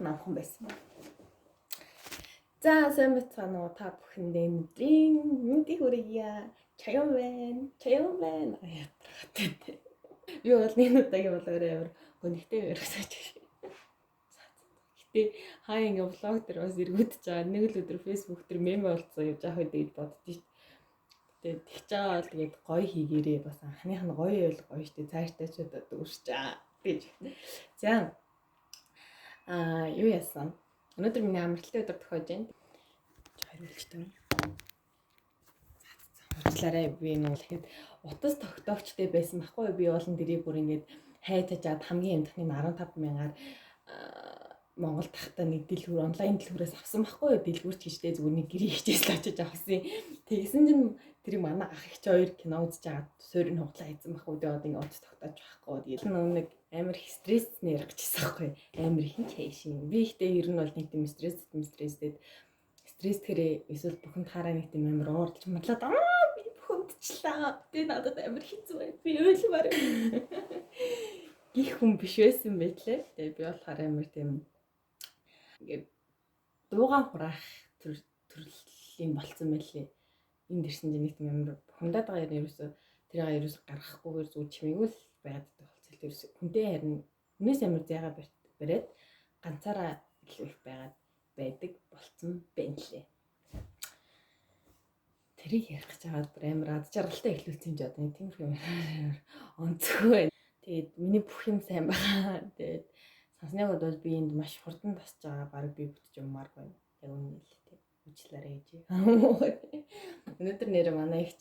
намхан байсан. За сайн бацгаана уу та бүхэндээ мэндийг хүргье. Чаян байна. Яатрахтай. Би бол нэг удаагийн болгоорой амар гонхтой ярихсаж байна. Гэтэ хаа ингээ влог дээр бас эргүүдэж байгаа. Нэг л өдөр фэйсбүүк дээр мем болцсон явж авах үед боддоо шүү. Тэгээд тэгж байгаа бол тэгээд гоё хийгээрээ бас анхных нь гоё байл гоё штэ цааштай ч удаа дүүрч чаа гэж. За юу яасан? Өнөөдөр миний амралтын өдөр тохиож байна. Хариулчтай. Уучлаарай би нуул гэхэд утас тогтоогчтой байсан байхгүй би болон дэрийг бүр ингээд хайтажаад хамгийн эмдхний 15,000-аар Монгол тахта нэг дэлгүүр онлайн дэлгүүрээс авсан байхгүй дэлгүүрч хийжтэй зүгээр нэг гэрээ хичээс л очиж авсан. Тэгсэн чинь тэрийг манай ах их ч хоёр кино үзэж агаад суурийг хуглаа хийсэн байхгүй дээ одоо ингээд утас тогтоож байхгүй. Тэгээд нэг амар их стресс нэрх гэжсэн байхгүй амар хинч хайшин. Би ихтэй ер нь бол нэг тийм стресстэй стресс тэрэ эсвэл бүхэнд хараа нэг тийм амар ууралж мадлаад би бүхэндчлээ. Тэгээ надад амар хэцүү бай. Би ойлмаар гих хүн биш байсан байтлаа. Тэгээ би болохоор амар тийм ингээд дуугаан хураах төрлийн болцсон байлээ. Энд ирсэн чинь нэг тийм амар хундаад байгаа юм ерөөсө тэрийг ерөөсө гаргахгүйгээр зүг чимээгүй л байгаад болцсон. Ерөөсө хүнтэй харин хүнээс амар зайгаа бариад ганцаараа их байгаад байдаг болцсон байна лээ. Тэрийг ярих гэж байгаад бүр амар ад жаргалтай эхлүүлсэн ч одоо тийм юм онцгүй байна. Тэгээд миний бүх юм сайн байгаа. Тэгээд сонсныг бол би энд маш хурдан тасж байгаа. Бараг би бүтэж юммаар байна. Яг үнэ л тийм. Үчлээрээ гэж. Өнөөдөр нэр манай их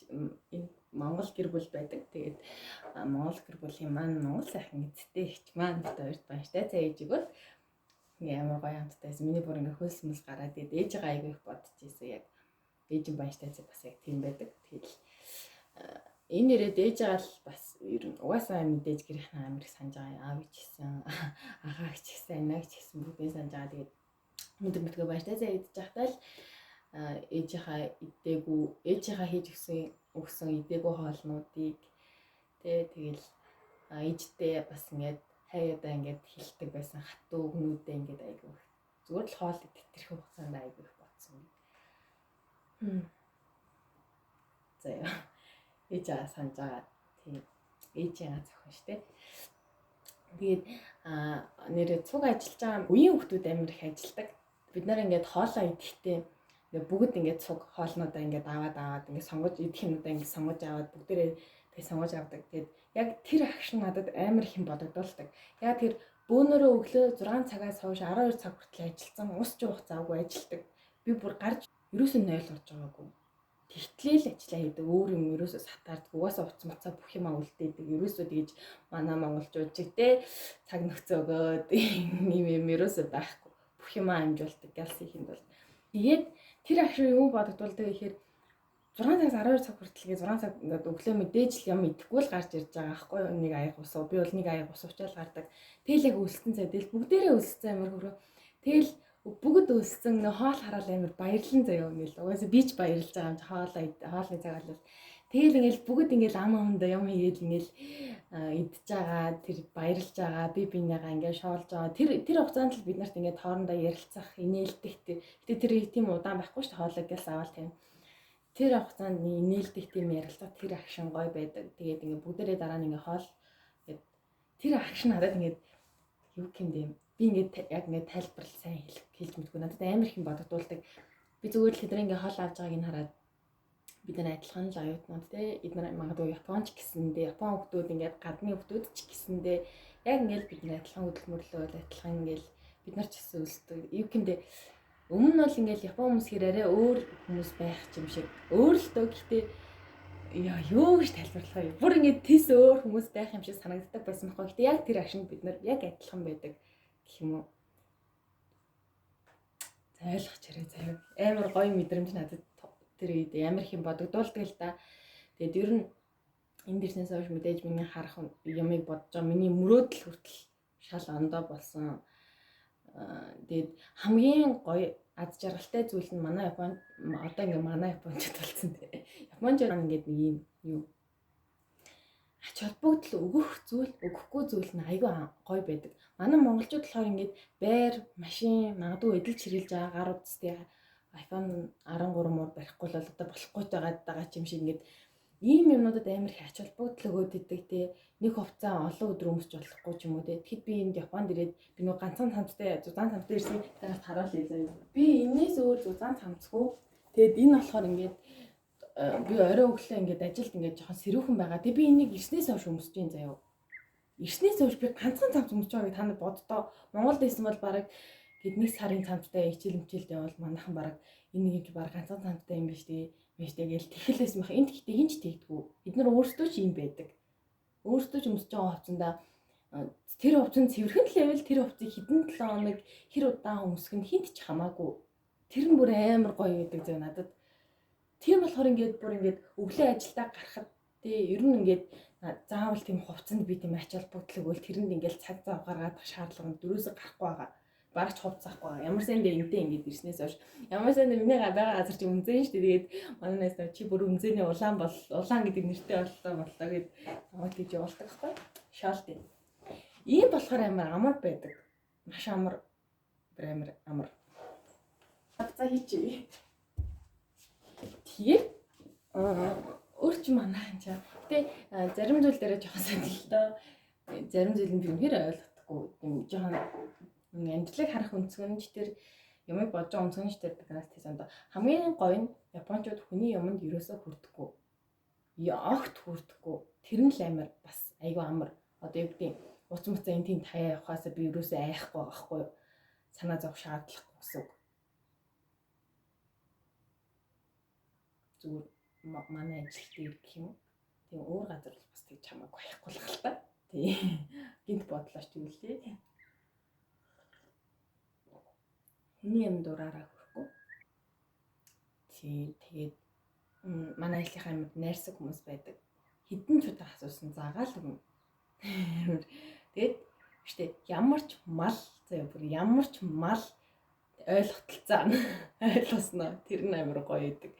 Монгол гэр бүл байдаг. Тэгээд Монгол гэр бүлийн маань Монгол сайхан эцтэй ихч маань хоёрт банштай цай ээж өгөөл. Ямар гоё хамтдайсэн. Миний бүр ингээ хөлсмөс гараад тэгээд ээжигээ айгүй их бодож ийсэн яг ээжийн баяртай бас яг тийм байдаг. Тэгэл энэ нэрээд ээжигээ л бас ер нь угаасаа мэдээж гэрийнхэн амар их санаж байгаа. Аав ч гэсэн ахаа ч гэсэн анаа ч гэсэн бүгдээ санаж байгаа. Тэгээд мэдээ баяртай цай идэж байхдаа л ээжийнхаа хийж өгсөн идээгүй хоолнуудыг тэгэл ээжтэй бас ингээд хаяада ингээд хилдэг байсан хатуу өгнүүдээ ингээд айгүй зүгээр л хоол тэтэрх хугацаанд айгүй их бодсон. За ээжээ санаж байгаа. Тийм ээжийн зохион штэ. Тэгээд нэрээ цуг ажиллаж байгаа үеийн хүмүүс амар их ажилдаг. Бид нар ингээд хоолоо идэхдээ ингээд бүгд ингээд цуг хоолнуудаа ингээд аваад ингээд сонгож идэх юмудаа ингээд сонгож аваад бүгдээрээ тэгээд сонгож авдаг. Тэгээд яг тэр агшин надад амар их юм бодогдуулдаг. Яг тэр бөөнөрөө өглөө 6 цагаас хойш 12 цаг хүртэл ажилласан ус жуух завгүй ажилдаг. Би бүр гарч ерөөсөө 0 болж байгаагүй. Тэгтлээ л ажиллаа хийдэг. Өөр юм ерөөсөө сатаарддаг. Угаасаа уц мацаа бүх юмаа үлдээдэг. Ерөөсөө тэгж манай монголчууд ч те цаг нөхцөө өгөөд юм ерөөсөө байхгүй. Бүх юмаа амжуулдаг. Галс ихэнд бол. Тэгээд тэр агшин юу бодогдуулдаг гэхээр 6 цагаас 12 цаг хүртэл 6 цаг ингээд өглөө мэдээж л юм идэхгүй л гарч ирж байгаа байхгүй юу? Нэг аяг усуу. Би бол нэг аяг ус уучаал гардаг. Тэгэл яг өлссөн цай. Тэгэл бүгдээрээ өлссөн амар хөрөө. Тэгэл бүгд өлссөн нөө хоол хараал амар баярлан заяа ингээл. Угаасаа би ч баярлж байгаа юм чи хоолны цаг бол. Тэгэл ингээл бүгд ингээл ам амдаа юм хийгээл ингээл идж байгаа. Тэр баярлж байгаа. Би бинийгаа ингээл шоолж байгаа. Тэр хугацаанд л бид нарт ингээд хоорондоо ярилцах, инээлдэх тэр тийм удаан байхгүй шүү дээ. Хоолой гялс аваад тийм. Тэр хугацаанд инээлдэх тийм ярилцах тэр агшин гоё байдаг. Тэгээд ингээд бүгдээрээ дараа нь ингээд хоол тэр агшин надад ингээд юу гэмдэм би ингээд яг ингээд тайлбарлал сайн хэлж мэдгүй надад амар их юм бодогдуулдаг. Би зүгээр л тэдний ингээд хоол авч байгааг нь хараад бид нар адилхан л аюутнууд те эдгээр магадгүй японч гэсэндээ япон хүмүүс ингээд гадны хүмүүс ч гэсэндээ яг ингээд бид нар адилхан хөдөлмөрлөө адилхан ингээд бид нар ч гэсэн өлсдөг. Юу гэмдэ өмнө нь бол ингээд япон хүмүүс хэрээрээ өөр хүмүүс байх юм шиг өөр л дөө гэхдээ юу гэж тайлбарлах вэ? Бүр ингээд тэс өөр хүмүүс байх юм шиг санагддаг байсан байхгүй. Гэтэ яг тэр агшин бид нар яг адилхан байдаг гэх юм уу? Зайлах чирээ заяа. Амар гоё мэдрэмж надад тэр үед амар их юм бодогдуулдаг л да. Тэгээд ер нь энэ дэрснээс хойш мэдээж миний харах юмыг бодож байгаа. Миний мөрөөдөл хүртэл шал ондоо болсон. Тэгээд хамгийн гоё ад жаргалтай зүйл нь манай Японд одоо ингээ манай японочд болсон те. Японч ингээд нэг юм юу ач холбогдол өгөх зүйл, өгөхгүй зүйл нь айгүй гоё байдаг. Манай монголчууд болохоор ингээд байр, машин, магадгүй эдэлж хэрглэж байгаа гар утастай iPhone 13 мөр барихгүй л одоо болохгүй байгаа ч юм шиг ингээд ийм юмнуудад амар их ач холбогдол өгөөд идэг те. Нэг хувцас олон өдөр өмсч болохгүй ч юм уу те. Тэгэхэд би энд Японд ирээд би нөгөө ганцхан цамцтай зузаан цамцтай ирсэн танаас харуулъя заяа. Би энэс өөр зузаан цамцгүй. Тэгэд энэ болохоор ингээд би орой өглөө ингээд ажилд ингээд жоохон сэрүүхэн байгаа. Тэг би энийг ирснээс хойш өмсөж юм заяа. Ирснээс хойш би ганцхан цамц өмсөж байгааг та нар боддоо. Монголд исэн бол баг гээд нэг сарын цамцтай хичээлмчээлд явал манайхан баг энэ нэг баг ганцхан цамцтай юм биш тий. Мэжтэй гээл тэхэлээс мах энд гэхдээ хинч тэгдэггүй. Бид нар өөрсдөө ч юм байдаг. Өөрсдөө ч өмсөж байгаа хувцанда тэр хувцанд цэвэрхэн левел тэр хувцыг хэдэн 7 хоног хэр удаан өмсөх нь хинт ч хамаагүй. Тэр нь бүр амар гоё гэдэг зөө надад. Тийм болохоор ингээд бүр ингээд өглөө ажилдаа гарахад тий ер нь ингээд заавал тийм хувцанд би тийм ач холбогдол өгвөл тэрэнд ингээд цаг зав гаргаад шаардлага дөрөөсөө гарахгүй байгаа. Барагч хувцсахгүй байгаа. Ямар сайн дээр энтэй ингээд ирснээс хойш ямар сайн дээр миний байгаа газар чи үнзэн шүү дээ. Тэгээд манай найз чи бүр үнзэний улаан гэдэг нэртэй боллоо гэд намайг тийж явуулдаг байхгүй. Шаалт юм. Ийм болохоор амар амар байдаг. Маш амар амар. За хийчихье. Тэгээд өөрч манай анчаа. Гэтэ зарим зүйл дээр жоохон санал л доо. Зарим зүйл нь би үнэхээр ойлгохгүй. Тийм жоохон амтлыг харах өнцгөнч тэр юмыг бодож байгаа өнцгөнч тэр гэнэс тийсэн доо. Хамгийн гоё нь Япончууд хүний юмд ерөөсөө хүрдэхгүй. Огт хүрдэхгүй. Тэр нь л амар бас айгүй амар. Одоо юу гэдэг уц муцаа энэ тийм таяа явахаасаа би ерөөсөө айхгүй байгаа байхгүй юу? Санаа зовх шаардлагагүй гэсэн үг. Зүгээр манай ажилт ирэх юм. Тийм өөр газар л бас тэг чамаагүй байхгүй л гал та. Тийм. Гинт бодлооч тэгвэл тий. Хүний юм дураараа хүрхгүй. Тэгээд манай айлынхаа амьд найрсаг хүмүүс байдаг. Хэдэн ч удаа асуусан заагаал өгнө. Тэгээд штэ ямар ч мал заяа бүр ямар ч мал ойлголцоо ойлгосноо тэр нь амар гоё идэг.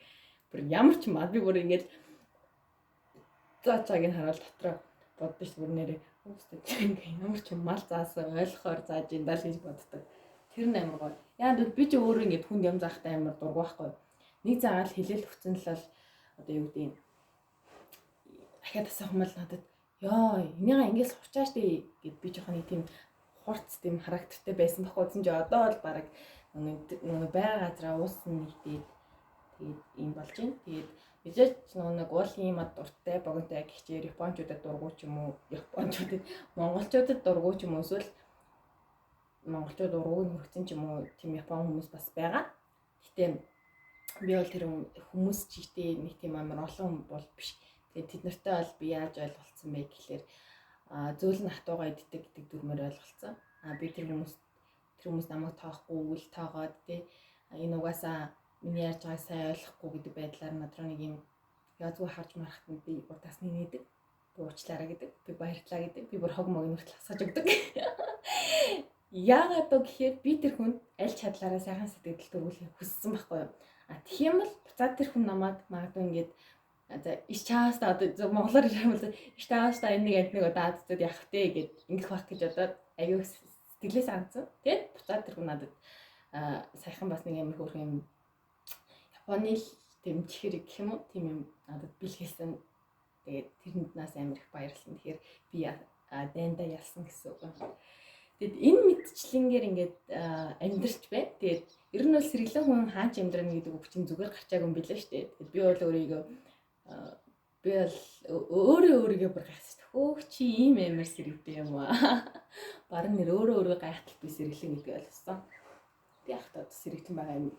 Бүр ямар ч мал би бүр ингээд цаачааг нь хараад дотроо боддоо ш бүр нэрээ үстэй ямар ч мал заасан ойлгохоор зааж ин даа л гэж боддог. Тэр нь амар гоё. Яа гэвэл би ч өөрөө ингээд хүнд юм заахтай амар дург байхгүй. Нэг заагаал хилээл хүцэн л одоо юу гэдэг юм. Ахаад асуух юм бол надад ёо энийгээ ингээд сурчааш дээ гэд би жоохон тийм хурц тийм характертай байсан байхгүй үзэн чи одоо бол баг нэг байга газараа ууссан нэгдээд тэгээд юм болж байна. Тэгээд мэдээж нэг уулын мад дуртай богонтой гихчээр Япончуудад дургуй ч юм уу монголчуудад дургуй ч юм уу эсвэл монголчууд ургуйг хөргцэн ч юм уу тийм Япон хүмүүс бас байгаа. Гэтэ би бол тэр хүмүүс чигтээ нэг тийм амар олон бол биш. Тэгээд тэд нартай бол би яаж ойлголцсон бэ гэхлээр зөөлн хатуугаа иддэг гэдэг дүрмээр ойлголцсон. Би тэр хүмүүс намайг тоохгүй үл тоогоод тий энэ угаасаа миний яаж байгааг сайн ойлгохгүй гэдэг байдлаар надруу нэг юм язгүй харж марахт нь би урдаас нээдэг. Би уучлаарай гэдэг. Би баярлалаа гэдэг. Би бүр хог мог нүртэл хасгаж өгдөг. Яагаад гэхээр би тэр хүнд аль чадлаараа сайхан сэтгэл төрүүлэхийг хүссэн байхгүй юу? Тийм бол буцаад тэр хүн намайг магадгүй ингээд за иш чаастаа одоо монголоор хэлбэл иш чаастаа энэ нэг удаа даад явах те гэд ингэх байх гэж одоо аюу сэтгэлээс анцсан. Тэгээд буцаад тэр хүн надад сайхан бас нэг амар хөөрхөн юм Японы тэм чихэр гэх юм уу тийм юм надад бэлгэлсэн. Тэгээд тэрнээс амар их баярлсан. Тэгэхээр би дэнда ялсан гэсэн үг. Тэгэд энэ мэдчлэнгээр ингээд амьдрч бай. Тэгээд ер нь бол сэргэлэн хүн хаач амьдрна гэдэг үг чинь зүгээр гарчаагүй юм билээ шүү дээ. Тэгэд би бол өөрийгөө бүр гайхсан. Хөөх чи ийм амар сэрэгтэй юм аа. Баран нэр өөрөө гайхтал би сэргэлэн гэдэг ойлгосон. Би ахтад сэрэгтэн байгаа юм.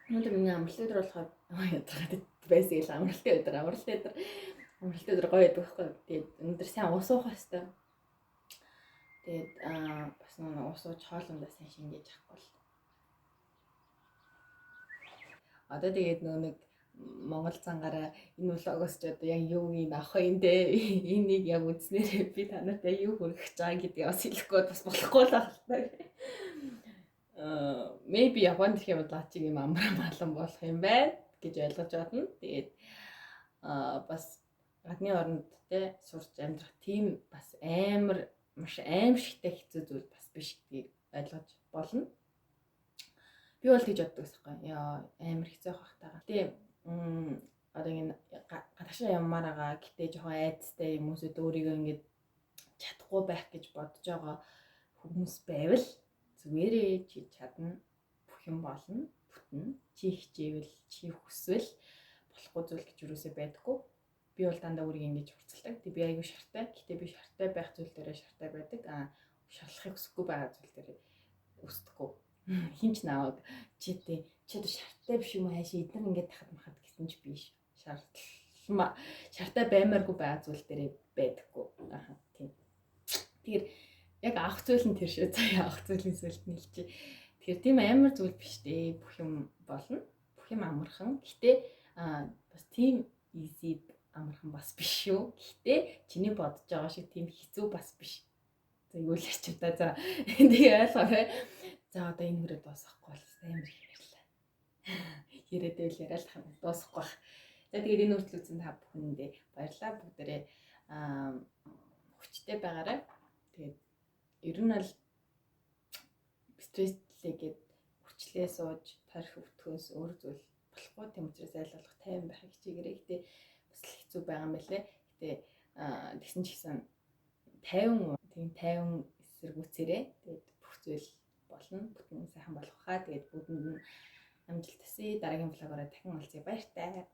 Өнөөдөр миний амралтын өдөр болохоор ядаргаад байсан л амралтын өдөр гоё байдаг байхгүй. Тэгээд өнөөдөр сайн ус уух хэвээр. Тэгээд бас нэг ус ууж хоолндоо сайн шингээж авахгүй л. Одоо тэгээд нэг Монгол цангаараа энэ влогоос ч одоо яг юу ийг авах юм те. Энийг яг үзнээр би танартай юу хүргэх чаа гэдгийг бас хэлэхгүй бас болохгүй л байна. Maybe Японд их юм лаачиг юм амраа малан болох юм байна гэж ойлгож байна. Тэгээд бас гадны оронд те сурч амьдрах тийм бас амар маш аимшигтай хэцүү зүйл бас биш гэдгийг ойлгож болно. Би бол гэж боддог байхгүй. Яа амар хэцүү байх таа. Гэтэ одоо ингэ гадагшаа явмаар байгаа. Гэтэ жоохон айцтай хүмүүсүүд өөрийгөө ингэ чадахгүй байх гэж бодож байгаа хүмүүс байвал зүгээрээ чи чадна. Бүх юм болно. Бүтэн. Чи хичээвэл, чи хүсвэл болохгүй зүйл гэж юусоо байдаггүй. Би бол дандаа өөрийгөө ингэж хурцлдаг. Тэг би айгүй шартай. Гэтэ би шартай байх зүйл дээрээ шартай байдаг. Шарлахыг хүсэхгүй байгаа зүйл дээрээ өсдөхгүй. Хинч нааваг чи шартай биш юм хайш эдгээр ингэж тахад махад гэсэн ч биш. Шартай баймааргүй байгаа зүйл дээрээ байдаггүй. Тийм. Тэгэхээр яг авах зүйл нь тэр шүү. Заяа авах зүйлийн сүлд нэлчи. Тэгэхээр тийм амар зүйл биш дээ. Бүх юм болно. Бүх юм амархан. Гэтэ бас тийм easy амархан бас биш шүү. Гэтэ чиний бодож байгаа шиг тийм хэцүү бас биш. За юу л ярьчих та. За тэгээ ойлгоорой. За одоо энэ хүрээ дуусгахгүй бол амар ярьлаа. Яриадэл яриад дуусахгүй байх. За тэгээд энэ хүртэл үзсэн та бүхэндээ баярлалаа. Бүгдээрээ хүчтэй байгаарай. Тэгээд ер нь бол стресслээгээд хүчлээ сууж тарих өвтгөөс өөр зүйл болохгүй. Тийм учраас айл болох тайван байхыг хичээгээрэй. Гэтэ бас хэцүү байгаа юм байлээ. Гэтэ тэгсэн ч гэсэн тайван эсэргүүцээрээ тэгээд бүх зүйл болно. Бүтэн сайхан болох хаа. Тэгээд бүдэнд нь амжилт хүсье. Дараагийн влогоор дахин уулзъя. Баяртай.